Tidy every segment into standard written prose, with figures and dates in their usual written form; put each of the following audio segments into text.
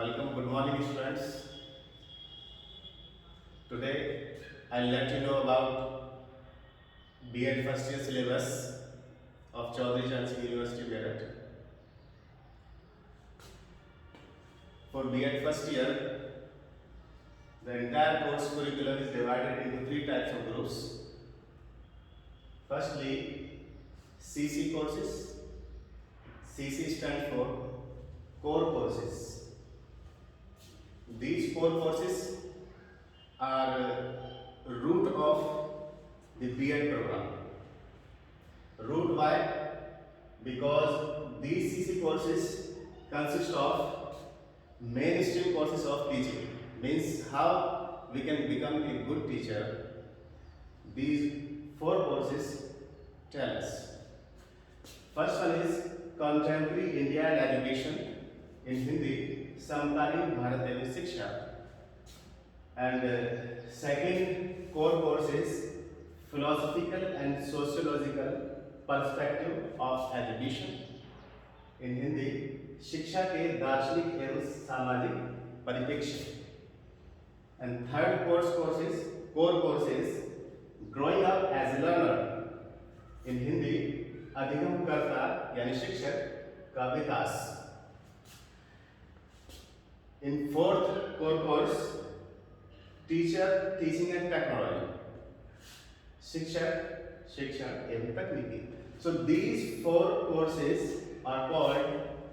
Welcome, good morning students. Today I'll let you know about B.Ed first year syllabus of Chaudhary Charan Singh University, Meerut. For B.Ed first year, the entire course curriculum is divided into three types of groups. Firstly, CC courses. CC stands for core courses. These core courses are root of the B.Ed program. Root why? Because these CC courses consist of mainstream courses of teaching. Means how we can become a good teacher. These four courses tell us. First one is Contemporary Indian Education in Hindi, समकालीन भारत एवं शिक्षा. And second core course is Philosophical and Sociological Perspective of Education. In Hindi, शिक्षा के दार्शनिक एवं सामाजिक परिप्रेक्ष्य. And third core course is Growing Up as a Learner. In Hindi, अधिगमकर्ता यानी शिक्षक का विकास. In fourth core course, Teacher, Teaching and Technology. शिक्षक, शिक्षण एवं तकनीकी. So these four courses are called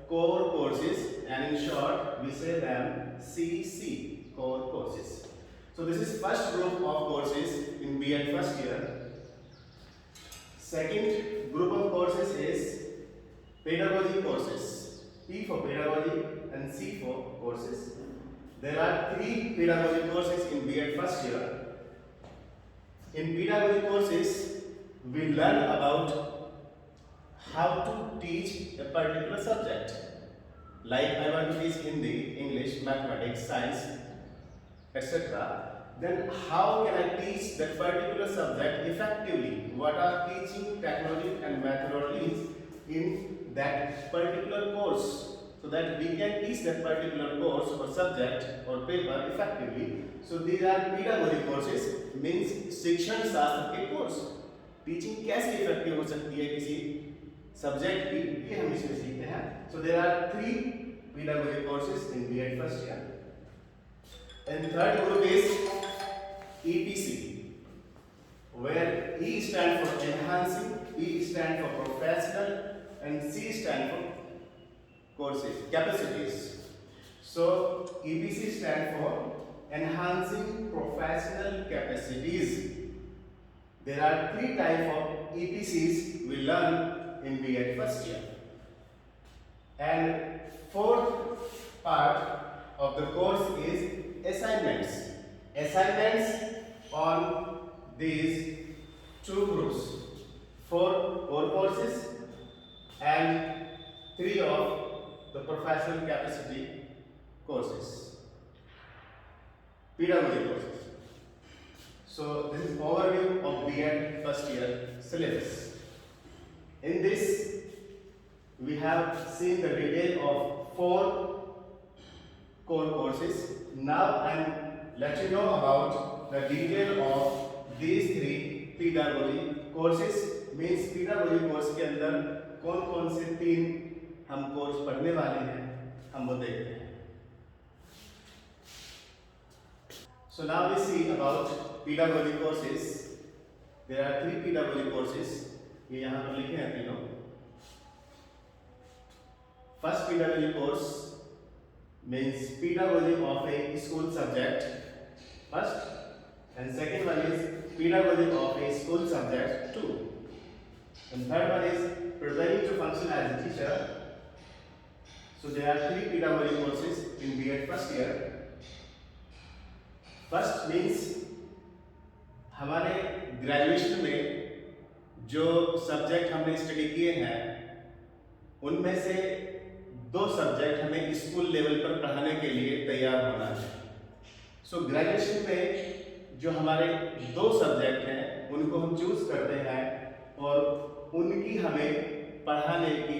core courses, and in short we say them CC, core courses. So this is first group of courses in B.Ed first year. Second group of courses is pedagogy courses. P for pedagogy and C for courses. There are three pedagogy courses in B.Ed first year. In pedagogy courses, we learn about how to teach a particular subject. Like I want to teach Hindi, English, mathematics, science, etc. Then how can I teach that particular subject effectively? What are teaching technology and methodologies in that particular course, so that we can teach that particular course or subject or paper effectively. So these are pedagogy courses, means शिक्षण शास्त्र के course. Teaching कैसे effective हो सकती है किसी subject की, ये हम इसमें सीखते हैं. So there are three pedagogy courses in B.Ed first year. And third group is EPC, where E stands for enhancing, P stands for professional, and C stands for courses, capacities. So EPC stands for enhancing professional capacities. There are three types of EPCs we learn in B.Ed first year. And fourth part of the course is assignments. Assignments on these two groups, 4 core courses and 3 of the professional capacity courses, pedagogy courses. So this is overview of B.Ed first year syllabus. In this we have seen the detail of 4 core courses. Now I am let you know about the detail of these 3 pedagogy courses. Means pedagogy course के अंदर कौन कौन से 3 हम course पढ़ने वाले हैं, हम वो देखते हैं. So now we see about pedagogy courses. There are 3 pedagogy courses. ये यहाँ पर लिखे हैं तीनों. First pedagogy course means pedagogy of a school subject. First, and second one is pedagogy of a school subject 2. And third one is preparing to function as a teacher. So there are 3 pedagogy courses in B.Ed first year. First means हमारे graduation में जो subject हमने study किए हैं उनमें से 2 subject हमें school level पर पढ़ाने के लिए तैयार होना है. सो ग्रेजुएशन में जो हमारे 2 सब्जेक्ट हैं उनको हम चूज करते हैं और उनकी हमें पढ़ाने की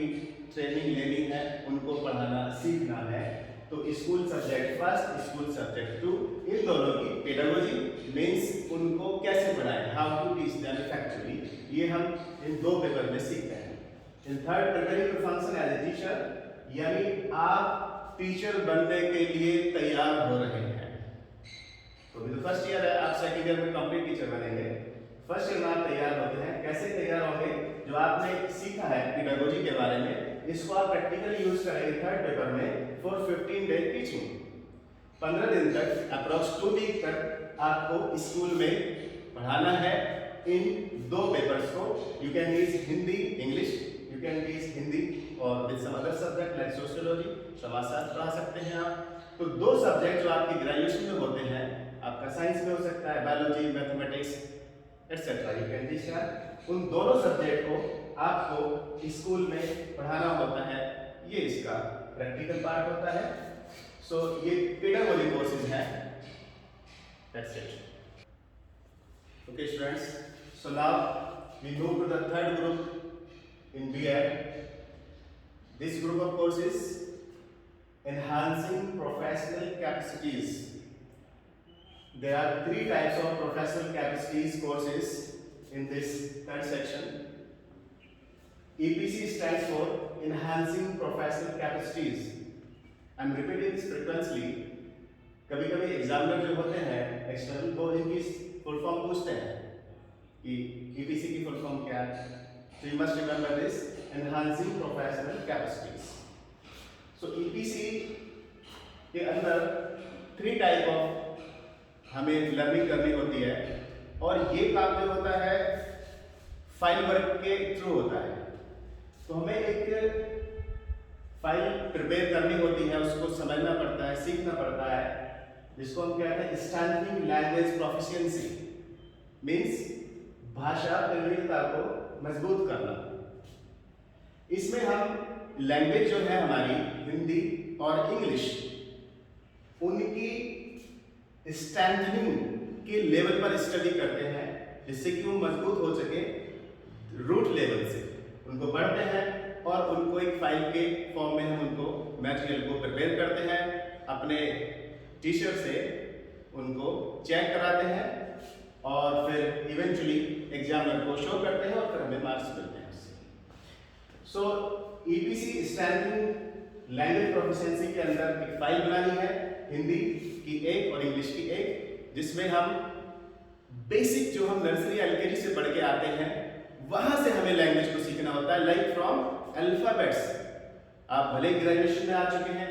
ट्रेनिंग लेनी है, उनको पढ़ाना सीखना है. तो school subject first, school subject 2, इन दोनों की पेडागोजी मीन्स उनको कैसे पढ़ाएं, how to teach them effectively, ये हम इन 2 पेपर में सीखते हैं। In third, preparing to function as a teacher, यानी आप टीचर बनने के लिए तैयार हो रहे हैं। तो अभी तो फर्स्ट ईयर है, आप सेकंड ईयर में कंप्लीट टीचर बनेंगे। फर्स्ट ईयर में आप तैयार होते हैं, कैसे तैयार होंगे, जो आपने सीखा है पेडागोजी के बारे में, इसको आप प्रैक्टिकली यूज करेंगे थर्ड पेपर में फॉर 15 डे टीचिंग। 15 दिन तक, अप्रॉक्स 2 वीक तक आपको स्कूल में पढ़ाना है इन 2 पेपर्स को। You can teach Hindi, English, you can teach Hindi और with some other subject like sociology, समाजशास्त्र पढ़ा सकते हैं आप। तो 2 सब्जेक्ट जो आपकी ग्रेजुएशन में होते हैं, आपका साइंस में हो सकता है, biology, mathematics etcetera, you can teach that. उन दोनों सब्जेक्ट को आपको स्कूल में पढ़ाना होता है, ये इसका प्रैक्टिकल पार्ट होता है। सो ये पेडागोजी कोर्सेज हैं। That's it. Okay students, so now we move to the third group in B.Ed. This group of courses, enhancing professional capacities. There are 3 types of professional capacities courses in this third section. EPC stands for enhancing professional capacities. I'm repeating this frequently. कभी-कभी examiner जो होते हैं external, वो इनकी full form पूछते हैं कि EPC की फुल फॉर्म क्या है। So you must remember this, enhancing professional capacities. So EPC के अंदर 3 टाइप ऑफ हमें लर्निंग करनी होती है, और ये काम जो होता है फाइल वर्क के थ्रू होता है। तो हमें एक फाइल प्रिपेयर करनी होती है, उसको समझना पड़ता है, सीखना पड़ता है, जिसको हम कहते हैं स्ट्रेंथनिंग लैंग्वेज प्रोफिशिएंसी, मीन्स भाषा प्रवीणता को मजबूत करना। इसमें हम लैंग्वेज जो है हमारी हिंदी और इंग्लिश, उनकी स्ट्रेंथनिंग के लेवल पर स्टडी करते हैं, जिससे कि वो मजबूत हो सके। रूट लेवल से उनको पढ़ते हैं और उनको एक फाइल के फॉर्म में हम उनको मटेरियल को प्रिपेयर करते हैं, अपने टीचर से उनको चेक कराते हैं और फिर इवेंचुअली एग्जामिनर को शो करते हैं और फिर हमें मार्क्स मिलते हैं उससे। सो ईपीसी स्ट्रेंथनिंग लैंग्वेज प्रोफिशिएंसी के अंदर एक फाइल बनानी है, हिंदी की एक और इंग्लिश की एक, जिसमें हम बेसिक जो हम नर्सरी एलकेजी से पढ़ के आते हैं, वहां से हमें लैंग्वेज को सीखना होता है, लाइक फ्रॉम अल्फाबेट्स। आप भले ग्रेजुएशन में आ चुके हैं,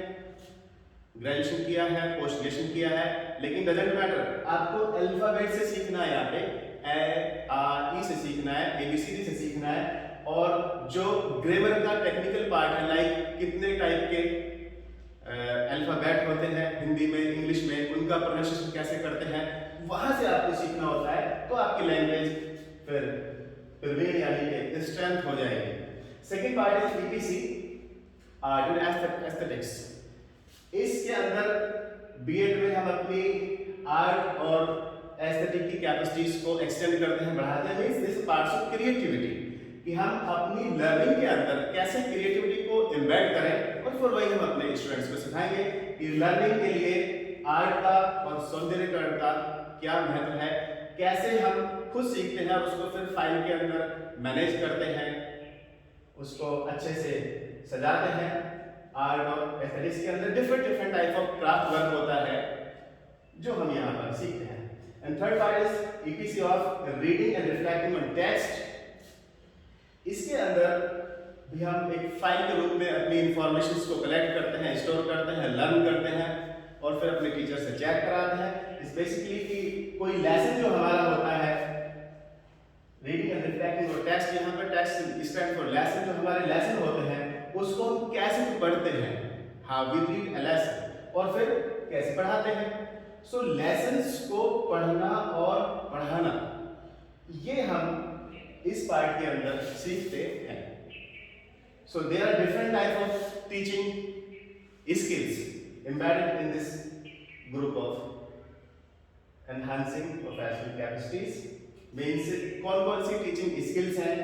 ग्रेजुएशन किया है, पोस्ट ग्रेजुएशन किया है, लेकिन डजंट मैटर, आपको अल्फाबेट से सीखना है। यहाँ पे ए आ ई से सीखना है, एबीसीडी से सीखना है, और जो ग्रामर का टेक्निकल पार्ट है, लाइक कितने टाइप के अल्फाबेट होते हैं हिंदी में, इंग्लिश में, उनका प्रोनाउंसिएशन कैसे करते हैं, वहां से आपको सीखना होता है। तो आपकी लैंग्वेज फिर प्रवीण यानी कि स्ट्रेंथ हो जाएगी। Second part is EPC art and aesthetics. इसके अंदर बीएड में हम अपनी आर्ट और एस्थेटिक की कैपेसिटीज को एक्सटेंड करते हैं, बढ़ाते हैं। Means this parts of creativity, कि हम अपनी लर्निंग के अंदर कैसे क्रिएटिविटी को एम्बेड करें, और फिर वही हम अपने स्टूडेंट्स को सिखाएंगे कि लर्निंग के लिए आर्ट का और सौंदर्यकरण का क्या महत्व है, कैसे हम खुद सीखते हैं और उसको फिर फाइल के अंदर मैनेज करते हैं, उसको अच्छे से सजाते हैं। आर्ट और एस्थेटिक्स के अंदर different type of craft work होता है, जो हम यहाँ पर सीखते हैं। And third part is EPC of reading and reflecting on text. इसके अंदर भी हम एक फाइल के रूप में अपनी इंफॉर्मेशंस को कलेक्ट करते हैं, स्टोर करते हैं, लर्न करते हैं, और फिर अपने टीचर से चेक कराते हैं। इस बेसिकली कि कोई लेसन जो हमारा होता है, रीडिंग एंड रिफ्लेक्टिंग और टेक्स्ट, यहाँ पर टेक्स्ट स्टैंड फॉर लेसन, जो हमारे लेसन होते हैं उसको हम कैसे पढ़ते हैं, how we read a lesson, और फिर कैसे पढ़ाते हैं। सो लेसन्स को पढ़ना और पढ़ाना, ये हम इस पार्ट के अंदर सीखते हैं। So there are different type of teaching skills embedded in this group of enhancing professional capacities। Means कौन कौन सी टीचिंग स्किल्स हैं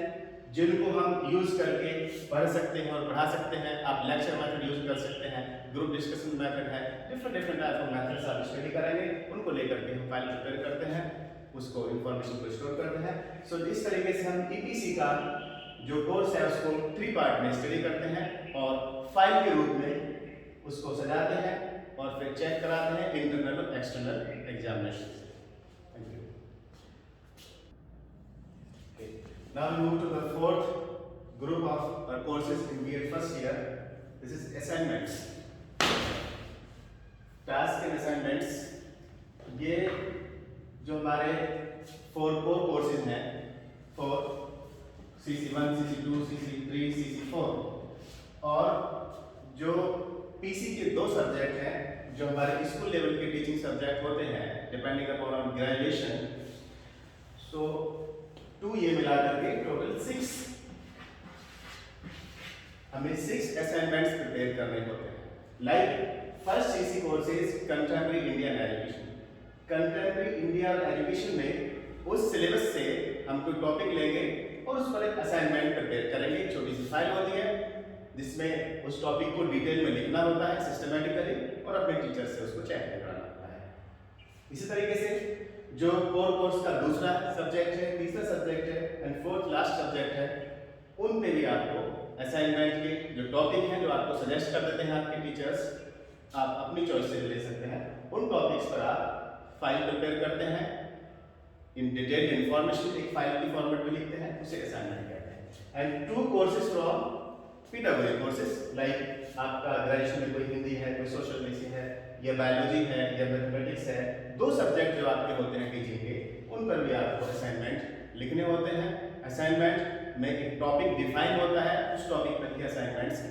जिनको हम यूज करके पढ़ सकते हैं और पढ़ा सकते हैं। आप लेक्चर मेथड यूज कर सकते हैं, ग्रुप डिस्कशन मेथड है, डिफरेंट टाइप ऑफ मेथड्स आप स्टडी करेंगे, उनको लेकर के हम फाइल प्रिपेयर करते हैं, उसको इंफॉर्मेशन को स्टोर करते हैं। सो इस तरीके से हम ईपीसी का जो कोर्स है उसको 3 पार्ट में स्टडी करते हैं और फाइल के रूप में उसको सजाते हैं और फिर चेक कराते हैं इंटरनल और एक्सटर्नल एग्जामिनेशन से। Thank you. Now we move to the fourth group of our courses in BEd first year. This is assignments. Task and assignments. ये जो हमारे 4 core courses हैं, for CC1, CC2, CC3, CC4 और जो PC के 2 subject हैं जो हमारे स्कूल लेवल के टीचिंग सब्जेक्ट होते हैं डिपेंडिंग अपॉन ऑन ग्रेजुएशन। सो 2 ये मिला करके टोटल 6 हमें 6 असाइनमेंट्स प्रिपेयर करने होते हैं। Like first CC course is contemporary Indian education. Contemporary Indian education में उस सिलेबस से हम कोई टॉपिक लेंगे और उस पर एक असाइनमेंट प्रिपेयर करेंगे। छोटी सी फाइल होती है जिसमें उस टॉपिक को डिटेल में लिखना होता है सिस्टमैटिकली और अपने टीचर से उसको चेक कराना होता है। इसी तरीके से जो कोर कोर्स का दूसरा सब्जेक्ट है, तीसरा सब्जेक्ट है एंड फोर्थ लास्ट सब्जेक्ट है, उन पे भी आपको असाइनमेंट के जो टॉपिक हैं जो आपको सजेस्ट कर देते हैं आपके टीचर्स, आप अपनी चॉइस से ले सकते हैं। उन टॉपिक्स पर आप फाइल प्रिपेयर करते हैं, इन डिटेल्ड इंफॉर्मेशन एक फाइल की फॉर्मेट में लिखते हैं, उसे असाइनमेंट कहते हैं। And 2 courses from PWD courses, like आपका ग्रेजुएशन में कोई हिंदी है, कोई सोशल मेडिसिन है या बायोलॉजी है या मैथमेटिक्स है, 2 सब्जेक्ट जो आपके होते हैं टीचिंग के, उन पर भी आपको असाइनमेंट लिखने होते हैं। असाइनमेंट में एक टॉपिक डिफाइन होता है, उस टॉपिक पर ही असाइनमेंट्स